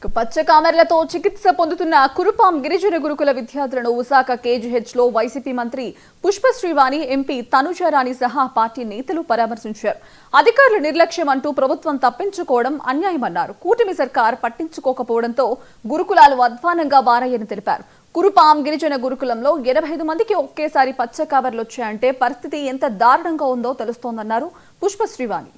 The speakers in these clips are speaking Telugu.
పచ్చ కామెర్లతో చికిత్స పొందుతున్న కురుపాం గిరిజన గురుకుల విద్యార్థులను విశాఖ కేజీహెచ్ లో వైసీపీ మంత్రి పుష్పశ్రీవాణి, ఎంపీ తనుజారాణి సహా పార్టీ నేతలు పరామర్శించారు. అధికారుల నిర్లక్ష్యం అంటూ ప్రభుత్వం తప్పించుకోవడం అన్యాయమన్నారు. కూటమి సర్కార్ పట్టించుకోకపోవడంతో గురుకులాలు అధ్వానంగా మారాయని తెలిపారు. కురుపాం గిరిజన గురుకులంలో 85 మందికి ఒకేసారి పచ్చ కామెర్లు వచ్చాయంటే పరిస్థితి ఎంత దారుణంగా ఉందో తెలుస్తోందన్నారు పుష్పశ్రీవాణి.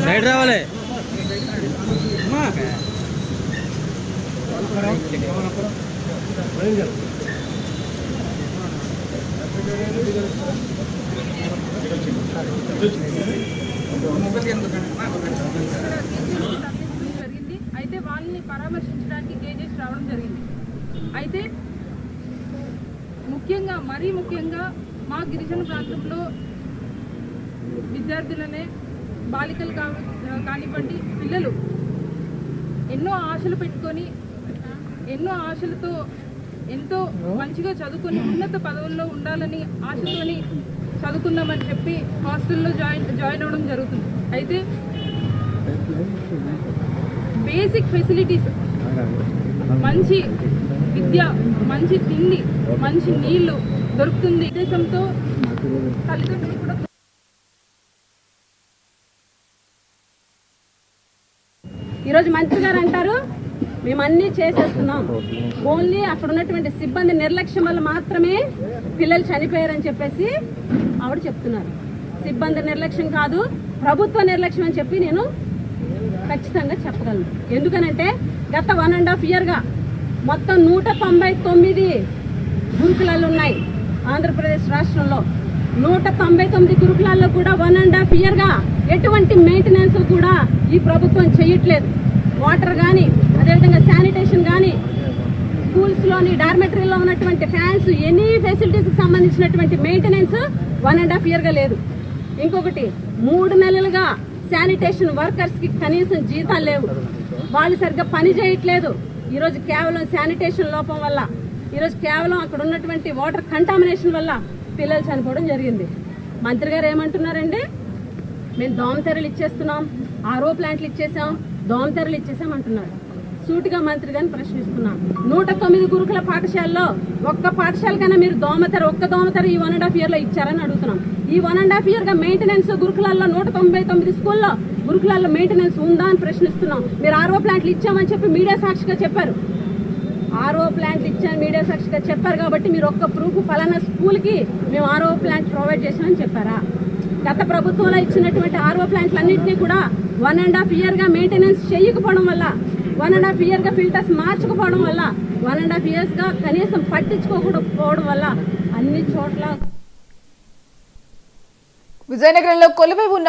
సైడ్ రావాలి. అయితే వాళ్ళని పరామర్శించడానికి కేజీఎస్ రావడం జరిగింది. అయితే మరీ ముఖ్యంగా మా గిరిజన ప్రాంతంలో విద్యార్థులనే బాలికలు కానివ్వండి, పిల్లలు ఎన్నో ఆశలు పెట్టుకొని ఆశలతో ఎంతో మంచిగా చదువుకొని ఉన్నత పదవుల్లో ఉండాలని ఆశతోని చదువుకుందామని చెప్పి హాస్టల్లో జాయిన్ అవ్వడం జరుగుతుంది. అయితే బేసిక్ ఫెసిలిటీస్, మంచి విద్య, మంచి తిండి, మంచి నీళ్లు దొరుకుతుంది ఉద్దేశంతో తల్లిదండ్రులు కూడా ఈరోజు మంత్రి గారు అంటారు మేము అన్నీ చేసేస్తున్నాం, ఓన్లీ అక్కడ ఉన్నటువంటి సిబ్బంది నిర్లక్ష్యం వల్ల మాత్రమే పిల్లలు చనిపోయారని చెప్పేసి ఆవిడ చెప్తున్నారు. సిబ్బంది నిర్లక్ష్యం కాదు, ప్రభుత్వ నిర్లక్ష్యం అని చెప్పి నేను ఖచ్చితంగా చెప్పగలను. ఎందుకనంటే గత 1.5 ఇయర్గా మొత్తం 199 గురుకులాలు ఉన్నాయి ఆంధ్రప్రదేశ్ రాష్ట్రంలో. 199 గురుకులాల్లో కూడా 1.5 ఇయర్గా ఎటువంటి మెయింటెనెన్స్ కూడా ఈ ప్రభుత్వం చేయట్లేదు. వాటర్ కానీ, అదేవిధంగా శానిటేషన్ కానీ, స్కూల్స్లోని డార్మెటరీలో ఉన్నటువంటి ఫ్యాన్స్, ఎనీ ఫెసిలిటీస్కి సంబంధించినటువంటి మెయింటెనెన్స్ 1.5 ఇయర్గా లేదు. ఇంకొకటి 3 నెలలుగా శానిటేషన్ వర్కర్స్కి కనీసం జీతాలు లేవు, వాళ్ళు సరిగ్గా పని చేయట్లేదు. ఈరోజు కేవలం శానిటేషన్ లోపం వల్ల, ఈరోజు కేవలం అక్కడ ఉన్నటువంటి వాటర్ కంటామినేషన్ వల్ల పిల్లలు చనిపోవడం జరిగింది. మంత్రి గారు ఏమంటున్నారండి, మేము దోమతెరలు ఇచ్చేస్తున్నాం, ఆర్ఓ ప్లాంట్లు ఇచ్చేసాం, దోమతెరలు ఇచ్చేసాం అంటున్నారు. సూటిగా మంత్రి గారిని ప్రశ్నిస్తున్నాం. 109 గురుకుల పాఠశాలలో ఒక్క పాఠశాలకైనా మీరు ఒక్క దోమతెర ఈ 1.5 ఇయర్లో ఇచ్చారని అడుగుతున్నాం. ఈ 1.5 ఇయర్గా మెయింటెనెన్స్ గురుకులాల్లో 199 స్కూల్లో గురుకులాల్లో మెయింటెనెన్స్ ఉందా అని ప్రశ్నిస్తున్నాం. మీరు ఆర్ఓ ప్లాంట్లు ఇచ్చామని చెప్పి మీడియా సాక్షిగా చెప్పారు. ఆర్ఓ ప్లాంట్లు ఇచ్చాను మీడియా సాక్షిగా చెప్పారు కాబట్టి మీరు ఒక్క ప్రూఫ్ పలానా స్కూల్కి మేము ఆర్ఓ ప్లాంట్ ప్రొవైడ్ చేసామని చెప్పారా? గత ప్రభుత్వంలో ఇచ్చినటువంటి ఆర్ఓ ప్లాంట్లు అన్నింటినీ కూడా 1.5 ఇయర్గా మెయింటెనెన్స్ చేయకపోవడం వల్ల, 1.5 ఇయర్గా ఫిల్టర్స్ మార్చకపోవడం వల్ల, 1.5 ఇయర్స్గా కనీసం పట్టించుకోకపోవడం వల్ల అన్ని చోట్ల విజయనగరంలో కొలువై ఉన్న